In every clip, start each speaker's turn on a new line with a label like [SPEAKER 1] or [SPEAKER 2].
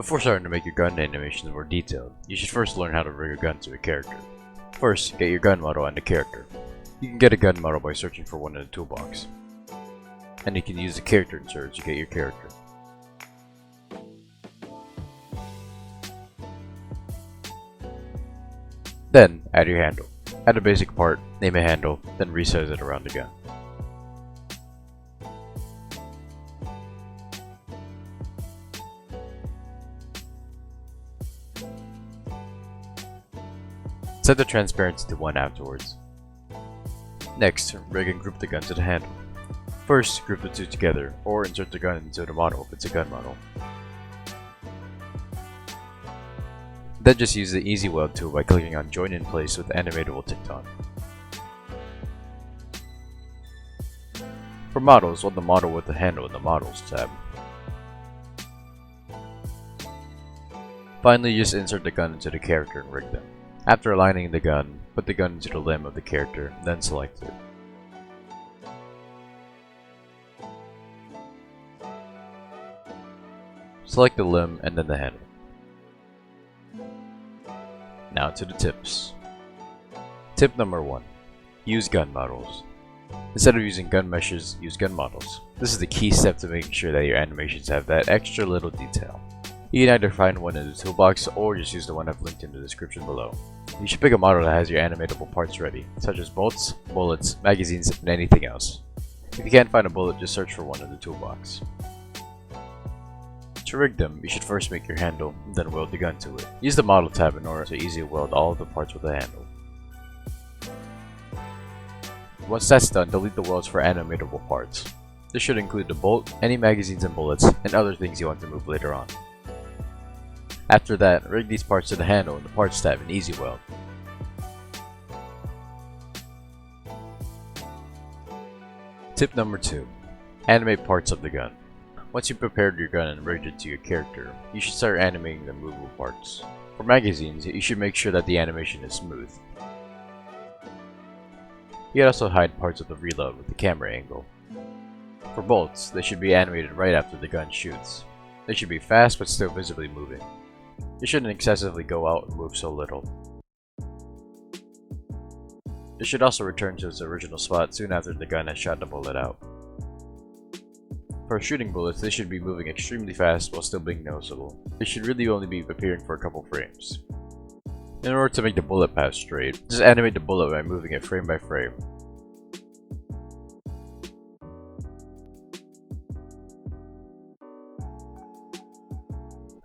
[SPEAKER 1] Before starting to make your gun animations more detailed, you should first learn how to rig a gun to a character. First, get your gun model and the character. You can get a gun model by searching for one in the toolbox. And you can use the character insert to get your character. Then, add your handle. Add a basic part, name a handle, then resize it around the gun. Set the transparency to 1 afterwards. Next, rig and group the gun to the handle. First, group the two together, or insert the gun into the model if it's a gun model. Then just use the Easy Weld tool by clicking on Join in Place with Animatable ticked on. For models, weld the model with the handle in the Models tab. Finally, just insert the gun into the character and rig them. After aligning the gun, put the gun into the limb of the character, then select it. Select the limb and then the handle. Now to the tips. Tip number 1. Use gun models. Instead of using gun meshes, use gun models. This is the key step to making sure that your animations have that extra little detail. You can either find one in the toolbox or just use the one I've linked in the description below. You should pick a model that has your animatable parts ready, such as bolts, bullets, magazines, and anything else. If you can't find a bullet, just search for one in the toolbox. To rig them, you should first make your handle, and then weld the gun to it. Use the Model tab in order to easily weld all of the parts with the handle. Once that's done, delete the welds for animatable parts. This should include the bolt, any magazines and bullets, and other things you want to move later on. After that, rig these parts to the handle in the Parts tab in Easy Weld. Tip number 2. Animate parts of the gun. Once you've prepared your gun and rigged it to your character, you should start animating the movable parts. For magazines, you should make sure that the animation is smooth. You can also hide parts of the reload with the camera angle. For bolts, they should be animated right after the gun shoots. They should be fast but still visibly moving. It shouldn't excessively go out and move so little. It should also return to its original spot soon after the gun has shot the bullet out. For shooting bullets, they should be moving extremely fast while still being noticeable. They should really only be appearing for a couple frames. In order to make the bullet pass straight, just animate the bullet by moving it frame by frame.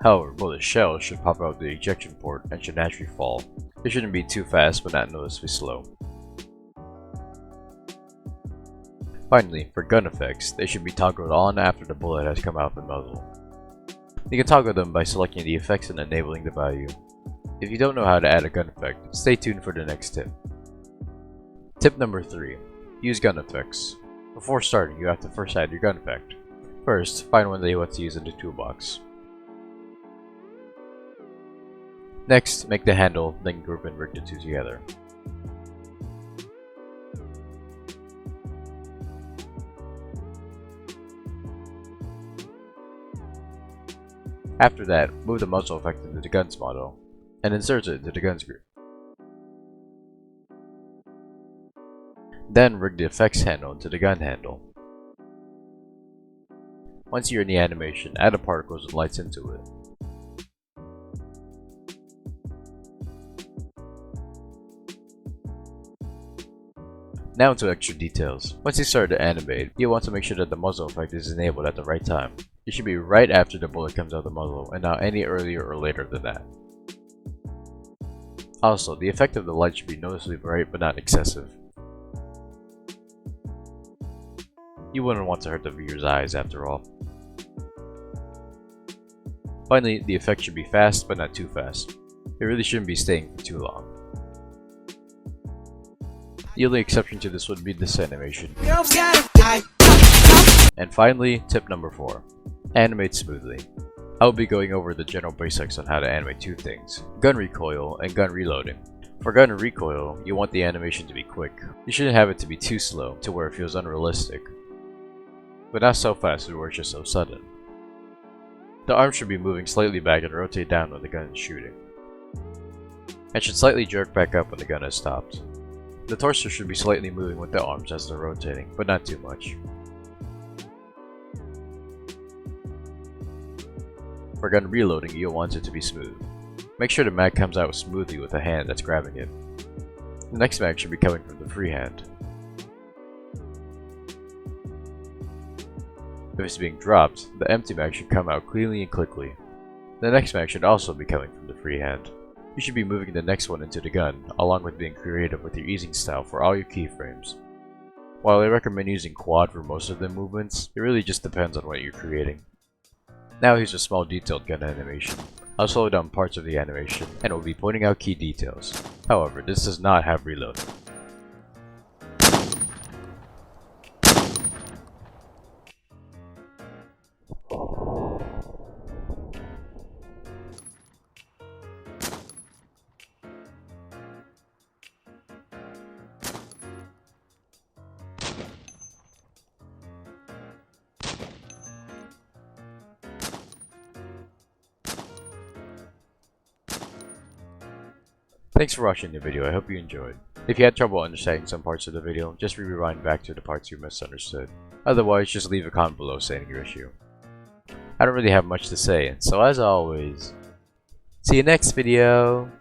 [SPEAKER 1] However, bullet shells should pop out the ejection port and should naturally fall. They shouldn't be too fast but not noticeably slow. Finally, for gun effects, they should be toggled on after the bullet has come out the muzzle. You can toggle them by selecting the effects and enabling the value. If you don't know how to add a gun effect, stay tuned for the next tip. Tip number 3. Use gun effects. Before starting, you have to first add your gun effect. First, find one that you want to use in the toolbox. Next, make the handle, then group and rig the two together. After that, move the muzzle effect into the guns model, and insert it into the guns group. Then rig the effects handle into the gun handle. Once you're in the animation, add the particles and lights into it. Now to extra details. Once you start to animate, you want to make sure that the muzzle effect is enabled at the right time. It should be right after the bullet comes out of the muzzle and not any earlier or later than that. Also, the effect of the light should be noticeably bright but not excessive. You wouldn't want to hurt the viewer's eyes after all. Finally, the effect should be fast but not too fast. It really shouldn't be staying for too long. The only exception to this would be this animation. And finally, tip number 4. Animate smoothly. I will be going over the general basics on how to animate two things: gun recoil and gun reloading. For gun recoil, you want the animation to be quick. You shouldn't have it to be too slow to where it feels unrealistic, but not so fast to where it's just so sudden. The arm should be moving slightly back and rotate down when the gun is shooting, and should slightly jerk back up when the gun has stopped. The torso should be slightly moving with the arms as they're rotating, but not too much. For gun reloading, you'll want it to be smooth. Make sure the mag comes out smoothly with the hand that's grabbing it. The next mag should be coming from the free hand. If it's being dropped, the empty mag should come out cleanly and quickly. The next mag should also be coming from the free hand. You should be moving the next one into the gun, along with being creative with your easing style for all your keyframes. While I recommend using quad for most of the movements, it really just depends on what you're creating. Now here's a small detailed gun animation. I'll slow down parts of the animation, and will be pointing out key details. However, this does not have reload. Thanks for watching the video, I hope you enjoyed. If you had trouble understanding some parts of the video, just rewind back to the parts you misunderstood. Otherwise, just leave a comment below saying your issue. I don't really have much to say, so as always, see you next video!